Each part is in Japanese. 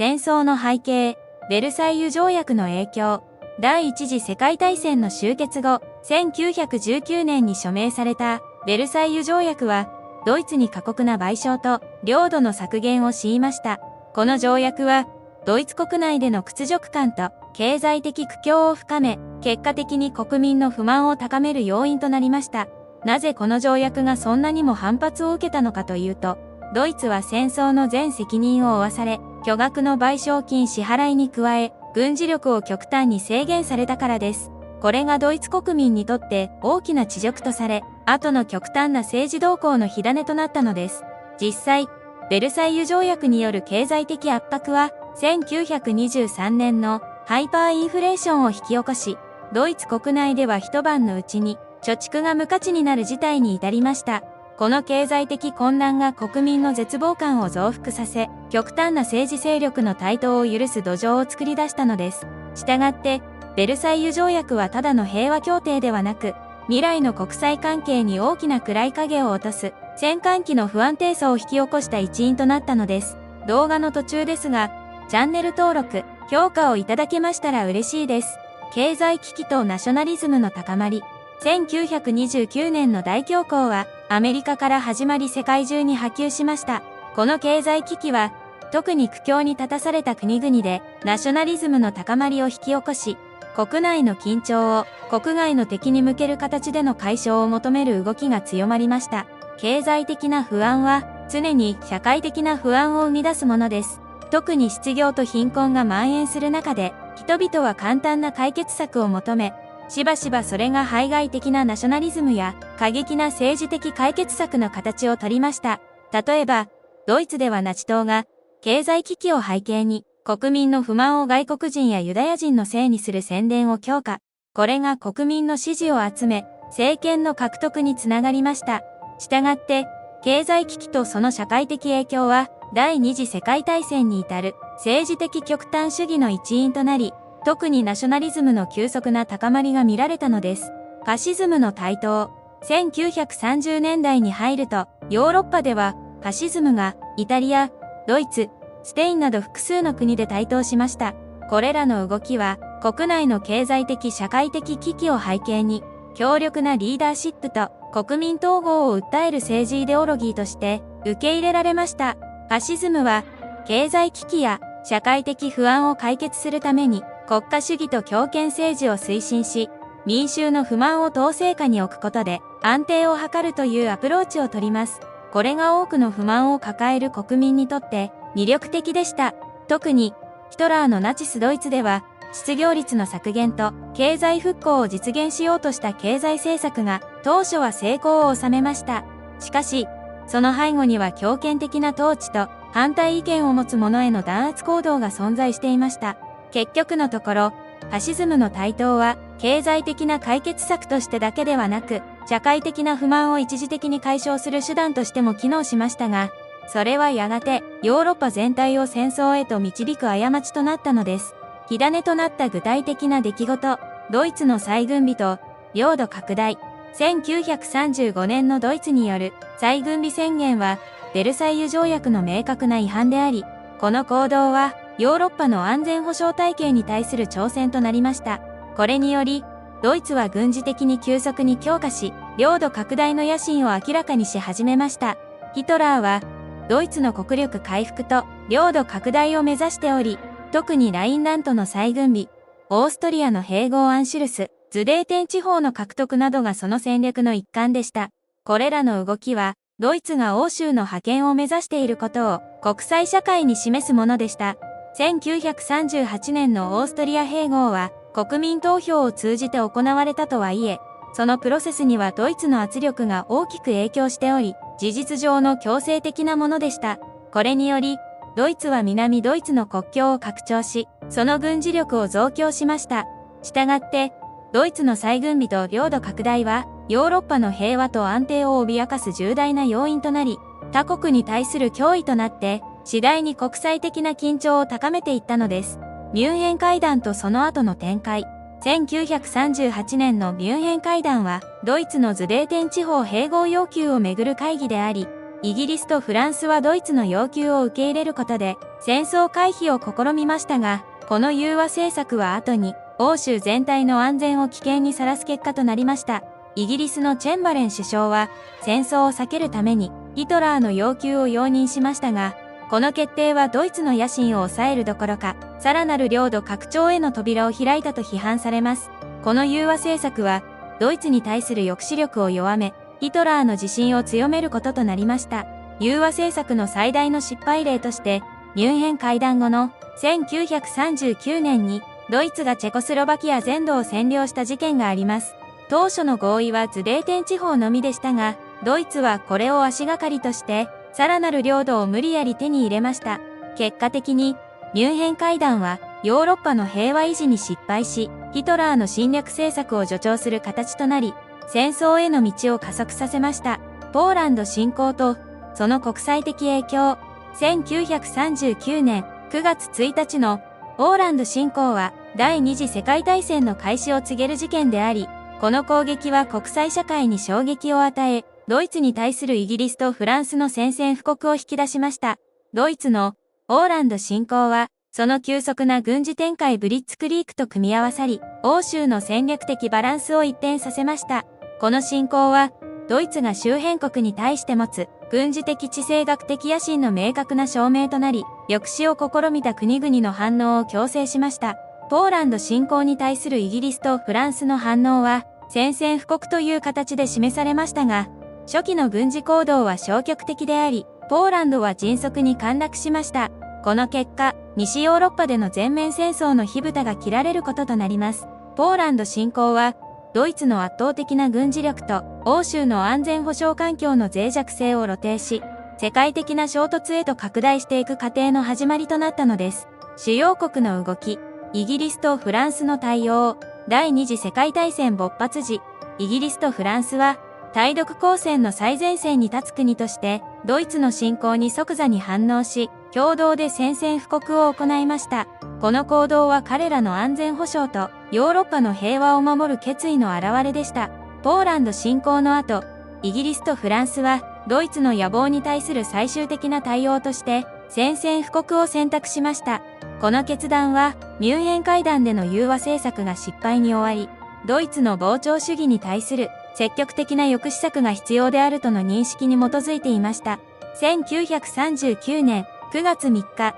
戦争の背景、ベルサイユ条約の影響。第一次世界大戦の終結後、1919年に署名されたベルサイユ条約は、ドイツに過酷な賠償と領土の削減を強いました。この条約は、ドイツ国内での屈辱感と経済的苦境を深め、結果的に国民の不満を高める要因となりました。なぜこの条約がそんなにも反発を受けたのかというと、ドイツは戦争の全責任を負わされ、巨額の賠償金支払いに加え、軍事力を極端に制限されたからです。これがドイツ国民にとって大きな恥辱とされ、後の極端な政治動向の火種となったのです。実際、ベルサイユ条約による経済的圧迫は、1923年のハイパーインフレーションを引き起こし、ドイツ国内では一晩のうちに貯蓄が無価値になる事態に至りました。この経済的混乱が国民の絶望感を増幅させ、極端な政治勢力の台頭を許す土壌を作り出したのです。したがって、ベルサイユ条約はただの平和協定ではなく、未来の国際関係に大きな暗い影を落とす、戦艦機の不安定さを引き起こした一因となったのです。動画の途中ですが、チャンネル登録、評価をいただけましたら嬉しいです。経済危機とナショナリズムの高まり。1929年の大恐慌は、アメリカから始まり世界中に波及しました。この経済危機は、特に苦境に立たされた国々で、ナショナリズムの高まりを引き起こし、国内の緊張を国外の敵に向ける形での解消を求める動きが強まりました。経済的な不安は、常に社会的な不安を生み出すものです。特に失業と貧困が蔓延する中で、人々は簡単な解決策を求め、しばしばそれが排外的なナショナリズムや過激な政治的解決策の形をとりました。例えば、ドイツではナチ党が経済危機を背景に国民の不満を外国人やユダヤ人のせいにする宣伝を強化。これが国民の支持を集め、政権の獲得につながりました。したがって、経済危機とその社会的影響は第二次世界大戦に至る政治的極端主義の一因となり、特にナショナリズムの急速な高まりが見られたのです。ファシズムの台頭。1930年代に入ると、ヨーロッパではファシズムがイタリア、ドイツ、スペインなど複数の国で台頭しました。これらの動きは国内の経済的社会的危機を背景に、強力なリーダーシップと国民統合を訴える政治イデオロギーとして受け入れられました。ファシズムは経済危機や社会的不安を解決するために国家主義と強権政治を推進し、民衆の不満を統制下に置くことで安定を図るというアプローチを取ります。これが多くの不満を抱える国民にとって魅力的でした。特にヒトラーのナチスドイツでは失業率の削減と経済復興を実現しようとした経済政策が当初は成功を収めました。しかし、その背後には強権的な統治と反対意見を持つ者への弾圧行動が存在していました。結局のところ、ファシズムの台頭は経済的な解決策としてだけではなく、社会的な不満を一時的に解消する手段としても機能しましたが、それはやがてヨーロッパ全体を戦争へと導く過ちとなったのです。火種となった具体的な出来事、ドイツの再軍備と領土拡大。1935年のドイツによる再軍備宣言は、ベルサイユ条約の明確な違反であり、この行動はヨーロッパの安全保障体系に対する挑戦となりました。これにより、ドイツは軍事的に急速に強化し、領土拡大の野心を明らかにし始めました。ヒトラーは、ドイツの国力回復と領土拡大を目指しており、特にラインラントの再軍備、オーストリアの併合アンシュルス、ズデーテン地方の獲得などがその戦略の一環でした。これらの動きは、ドイツが欧州の覇権を目指していることを国際社会に示すものでした。1938年のオーストリア併合は国民投票を通じて行われたとはいえ、そのプロセスにはドイツの圧力が大きく影響しており、事実上の強制的なものでした。これにより、ドイツは南ドイツの国境を拡張し、その軍事力を増強しました。したがって、ドイツの再軍備と領土拡大は、ヨーロッパの平和と安定を脅かす重大な要因となり、他国に対する脅威となって、次第に国際的な緊張を高めていったのです。ミュンヘン会談とその後の展開。1938年のミュンヘン会談は、ドイツのズデーテン地方併合要求をめぐる会議であり、イギリスとフランスはドイツの要求を受け入れることで戦争回避を試みましたが、この融和政策は後に欧州全体の安全を危険にさらす結果となりました。イギリスのチェンバレン首相は戦争を避けるためにヒトラーの要求を容認しましたが、この決定はドイツの野心を抑えるどころか、さらなる領土拡張への扉を開いたと批判されます。この融和政策はドイツに対する抑止力を弱め、ヒトラーの自信を強めることとなりました。融和政策の最大の失敗例として、ミュンヘン会談後の1939年にドイツがチェコスロバキア全土を占領した事件があります。当初の合意はズデーテン地方のみでしたが、ドイツはこれを足がかりとして、さらなる領土を無理やり手に入れました。結果的に、ミュンヘン会談はヨーロッパの平和維持に失敗し、ヒトラーの侵略政策を助長する形となり、戦争への道を加速させました。ポーランド侵攻と、その国際的影響。1939年9月1日のポーランド侵攻は第二次世界大戦の開始を告げる事件であり、この攻撃は国際社会に衝撃を与え、ドイツに対するイギリスとフランスの宣戦布告を引き出しました。ドイツのポーランド侵攻は、その急速な軍事展開ブリッツクリークと組み合わさり、欧州の戦略的バランスを一変させました。この侵攻は、ドイツが周辺国に対して持つ軍事的地政学的野心の明確な証明となり、抑止を試みた国々の反応を強制しました。ポーランド侵攻に対するイギリスとフランスの反応は、宣戦布告という形で示されましたが、初期の軍事行動は消極的であり、ポーランドは迅速に陥落しました。この結果、西ヨーロッパでの全面戦争の火蓋が切られることとなります。ポーランド侵攻は、ドイツの圧倒的な軍事力と欧州の安全保障環境の脆弱性を露呈し、世界的な衝突へと拡大していく過程の始まりとなったのです。主要国の動き、イギリスとフランスの対応。第二次世界大戦勃発時、イギリスとフランスは、対独交戦の最前線に立つ国として、ドイツの侵攻に即座に反応し、共同で宣戦布告を行いました。この行動は彼らの安全保障とヨーロッパの平和を守る決意の表れでした。ポーランド侵攻の後、イギリスとフランスは、ドイツの野望に対する最終的な対応として、宣戦布告を選択しました。この決断は、ミュンヘン会談での融和政策が失敗に終わり、ドイツの膨張主義に対する積極的な抑止策が必要であるとの認識に基づいていました。1939年9月3日、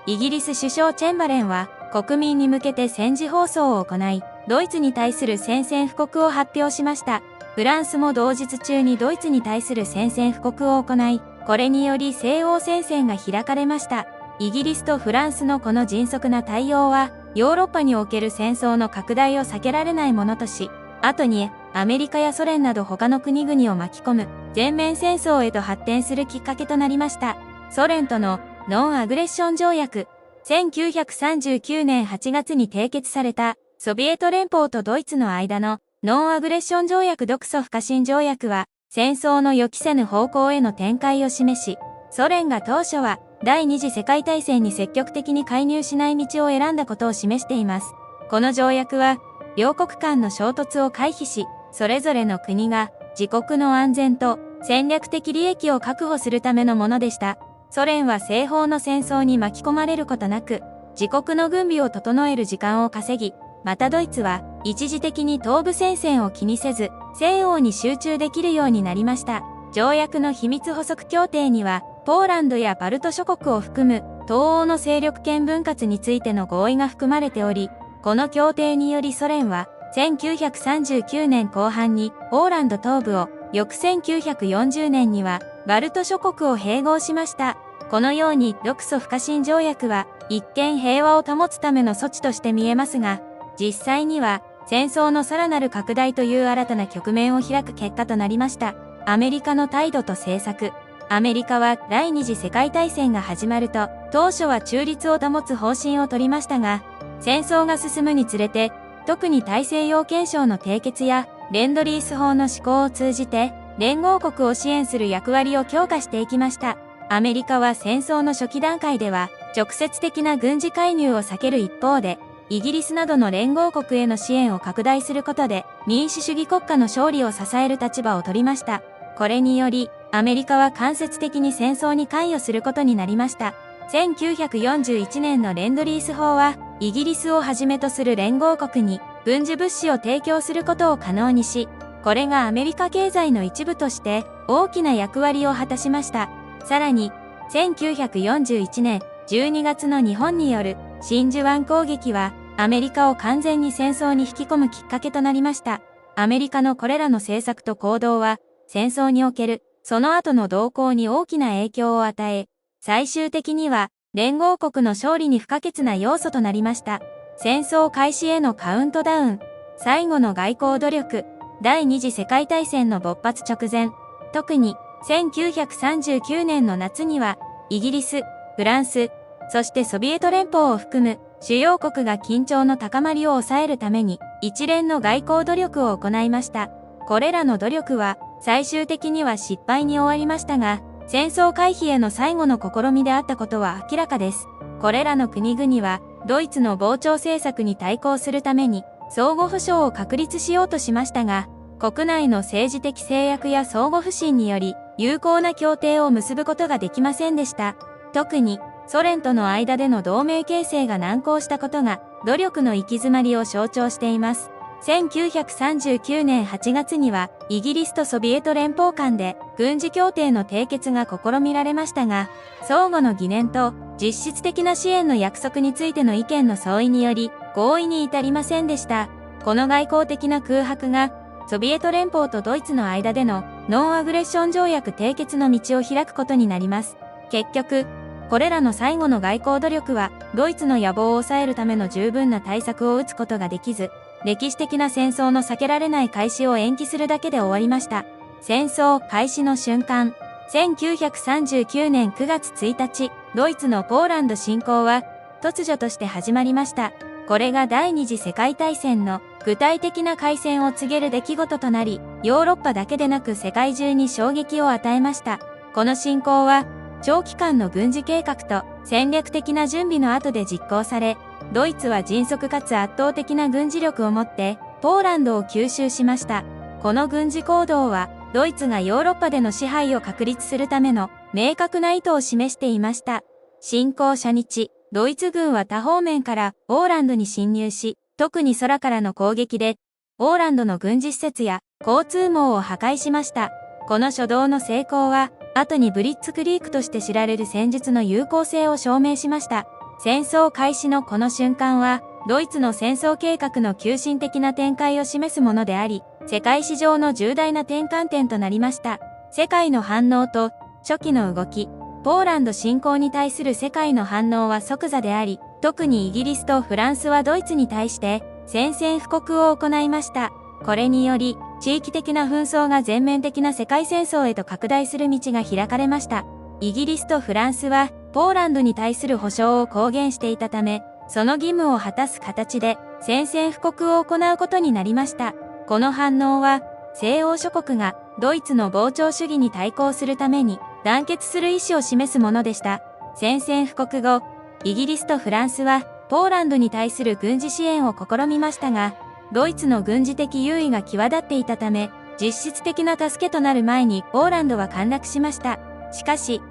イギリス首相チェンバレンは国民に向けて戦時放送を行い、ドイツに対する宣戦布告を発表しました。フランスも同日中にドイツに対する宣戦布告を行い、これにより西欧戦線が開かれました。イギリスとフランスのこの迅速な対応は、ヨーロッパにおける戦争の拡大を避けられないものとし、後にアメリカやソ連など他の国々を巻き込む全面戦争へと発展するきっかけとなりました。ソ連とのノンアグレッション条約。1939年8月に締結されたソビエト連邦とドイツの間のノンアグレッション条約独ソ不可侵条約は戦争の予期せぬ方向への展開を示し、ソ連が当初は第二次世界大戦に積極的に介入しない道を選んだことを示しています。この条約は両国間の衝突を回避し、それぞれの国が自国の安全と戦略的利益を確保するためのものでした。ソ連は西方の戦争に巻き込まれることなく、自国の軍備を整える時間を稼ぎ、またドイツは一時的に東部戦線を気にせず、西欧に集中できるようになりました。条約の秘密補足協定には、ポーランドやバルト諸国を含む東欧の勢力圏分割についての合意が含まれており、この協定によりソ連は1939年後半にポーランド東部を、翌1940年にはバルト諸国を併合しました。このように独ソ不可侵条約は一見平和を保つための措置として見えますが、実際には戦争のさらなる拡大という新たな局面を開く結果となりました。アメリカの態度と政策。アメリカは第二次世界大戦が始まると、当初は中立を保つ方針を取りましたが、戦争が進むにつれて、特に大西洋憲章の締結や、レンドリース法の施行を通じて、連合国を支援する役割を強化していきました。アメリカは戦争の初期段階では、直接的な軍事介入を避ける一方で、イギリスなどの連合国への支援を拡大することで、民主主義国家の勝利を支える立場を取りました。これにより、アメリカは間接的に戦争に関与することになりました。1941年のレンドリース法は、イギリスをはじめとする連合国に軍事物資を提供することを可能にし、これがアメリカ経済の一部として大きな役割を果たしました。さらに、1941年12月の日本による真珠湾攻撃は、アメリカを完全に戦争に引き込むきっかけとなりました。アメリカのこれらの政策と行動は、戦争におけるその後の動向に大きな影響を与え、最終的には連合国の勝利に不可欠な要素となりました。戦争開始へのカウントダウン、最後の外交努力、第二次世界大戦の勃発直前、特に1939年の夏には、イギリス、フランス、そしてソビエト連邦を含む主要国が緊張の高まりを抑えるために一連の外交努力を行いました。これらの努力は最終的には失敗に終わりましたが、戦争回避への最後の試みであったことは明らかです。これらの国々はドイツの膨張政策に対抗するために相互保障を確立しようとしましたが、国内の政治的制約や相互不信により有効な協定を結ぶことができませんでした。特にソ連との間での同盟形成が難航したことが努力の行き詰まりを象徴しています。1939年8月にはイギリスとソビエト連邦間で軍事協定の締結が試みられましたが、相互の疑念と実質的な支援の約束についての意見の相違により合意に至りませんでした。この外交的な空白がソビエト連邦とドイツの間でのノンアグレッション条約締結の道を開くことになります。結局、これらの最後の外交努力はドイツの野望を抑えるための十分な対策を打つことができず、歴史的な戦争の避けられない開始を延期するだけで終わりました。戦争開始の瞬間、1939年9月1日、ドイツのポーランド侵攻は突如として始まりました。これが第二次世界大戦の具体的な開戦を告げる出来事となり、ヨーロッパだけでなく世界中に衝撃を与えました。この侵攻は、長期間の軍事計画と戦略的な準備の後で実行され、ドイツは迅速かつ圧倒的な軍事力を持ってポーランドを吸収しました。この軍事行動はドイツがヨーロッパでの支配を確立するための明確な意図を示していました。侵攻初日、ドイツ軍は多方面からポーランドに侵入し、特に空からの攻撃でポーランドの軍事施設や交通網を破壊しました。この初動の成功は後にブリッツクリークとして知られる戦術の有効性を証明しました。戦争開始のこの瞬間は、ドイツの戦争計画の急進的な展開を示すものであり、世界史上の重大な転換点となりました。世界の反応と初期の動き、ポーランド侵攻に対する世界の反応は即座であり、特にイギリスとフランスはドイツに対して宣戦布告を行いました。これにより、地域的な紛争が全面的な世界戦争へと拡大する道が開かれました。イギリスとフランスは、ポーランドに対する保証を公言していたため、その義務を果たす形で宣戦布告を行うことになりました。この反応は、西欧諸国がドイツの膨張主義に対抗するために団結する意思を示すものでした。宣戦布告後、イギリスとフランスはポーランドに対する軍事支援を試みましたが、ドイツの軍事的優位が際立っていたため、実質的な助けとなる前にポーランドは陥落しました。しかし、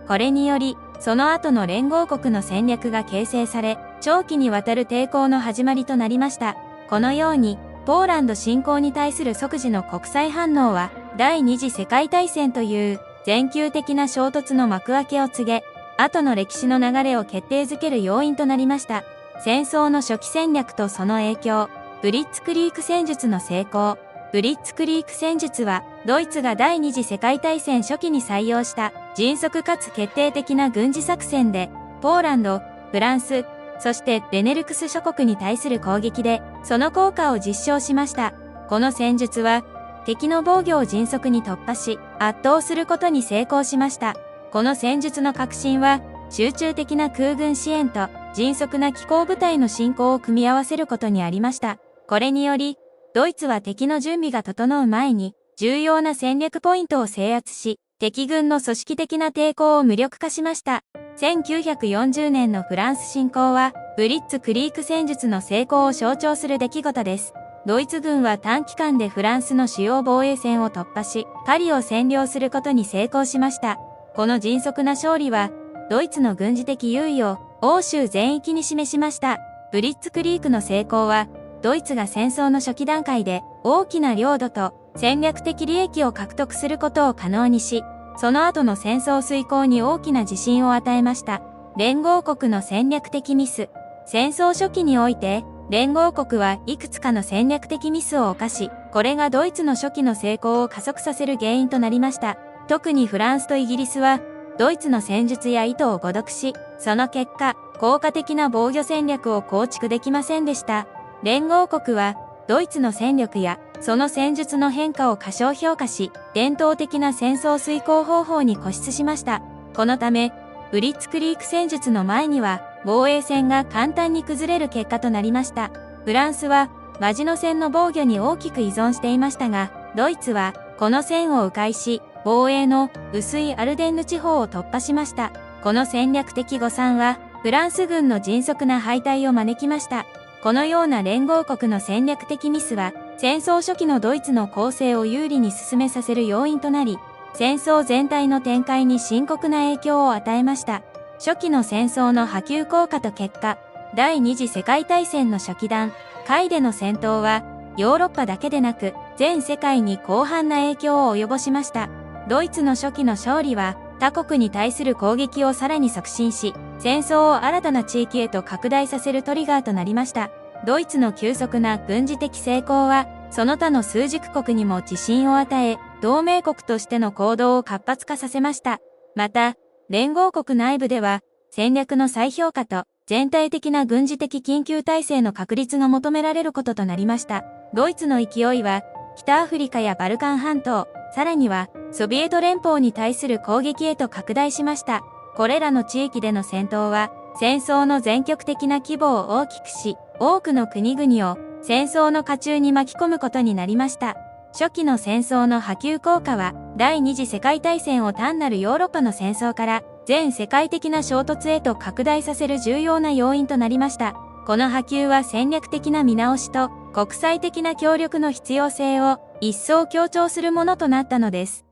これにより、その後の連合国の戦略が形成され、長期にわたる抵抗の始まりとなりました。このように、ポーランド侵攻に対する即時の国際反応は、第二次世界大戦という全球的な衝突の幕開けを告げ、後の歴史の流れを決定づける要因となりました。戦争の初期戦略とその影響、ブリッツクリーク戦術の成功。ブリッツクリーク戦術は、ドイツが第二次世界大戦初期に採用した迅速かつ決定的な軍事作戦で、ポーランド、フランス、そしてベネルクス諸国に対する攻撃で、その効果を実証しました。この戦術は、敵の防御を迅速に突破し、圧倒することに成功しました。この戦術の革新は、集中的な空軍支援と迅速な機甲部隊の進行を組み合わせることにありました。これにより、ドイツは敵の準備が整う前に、重要な戦略ポイントを制圧し、敵軍の組織的な抵抗を無力化しました。1940年のフランス侵攻は、ブリッツクリーク戦術の成功を象徴する出来事です。ドイツ軍は短期間でフランスの主要防衛線を突破し、パリを占領することに成功しました。この迅速な勝利は、ドイツの軍事的優位を欧州全域に示しました。ブリッツクリークの成功は、ドイツが戦争の初期段階で大きな領土と戦略的利益を獲得することを可能にし、その後の戦争遂行に大きな自信を与えました。連合国の戦略的ミス。戦争初期において、連合国はいくつかの戦略的ミスを犯し、これがドイツの初期の成功を加速させる原因となりました。特にフランスとイギリスは、ドイツの戦術や意図を誤読し、その結果、効果的な防御戦略を構築できませんでした。連合国は、ドイツの戦力や、その戦術の変化を過小評価し、伝統的な戦争遂行方法に固執しました。このため、ブリッツクリーク戦術の前には、防衛線が簡単に崩れる結果となりました。フランスは、マジノ線の防御に大きく依存していましたが、ドイツは、この線を迂回し、防衛の薄いアルデンヌ地方を突破しました。この戦略的誤算は、フランス軍の迅速な敗退を招きました。このような連合国の戦略的ミスは、戦争初期のドイツの攻勢を有利に進めさせる要因となり、戦争全体の展開に深刻な影響を与えました。初期の戦争の波及効果と結果、第二次世界大戦の初期段、階での戦闘は、ヨーロッパだけでなく、全世界に広範な影響を及ぼしました。ドイツの初期の勝利は、他国に対する攻撃をさらに促進し、戦争を新たな地域へと拡大させるトリガーとなりました。ドイツの急速な軍事的成功は、その他の枢軸国にも自信を与え、同盟国としての行動を活発化させました。また、連合国内部では、戦略の再評価と全体的な軍事的緊急体制の確立が求められることとなりました。ドイツの勢いは、北アフリカやバルカン半島、さらにはソビエト連邦に対する攻撃へと拡大しました。これらの地域での戦闘は、戦争の全局的な規模を大きくし、多くの国々を戦争の渦中に巻き込むことになりました。初期の戦争の波及効果は、第二次世界大戦を単なるヨーロッパの戦争から、全世界的な衝突へと拡大させる重要な要因となりました。この波及は戦略的な見直しと、国際的な協力の必要性を一層強調するものとなったのです。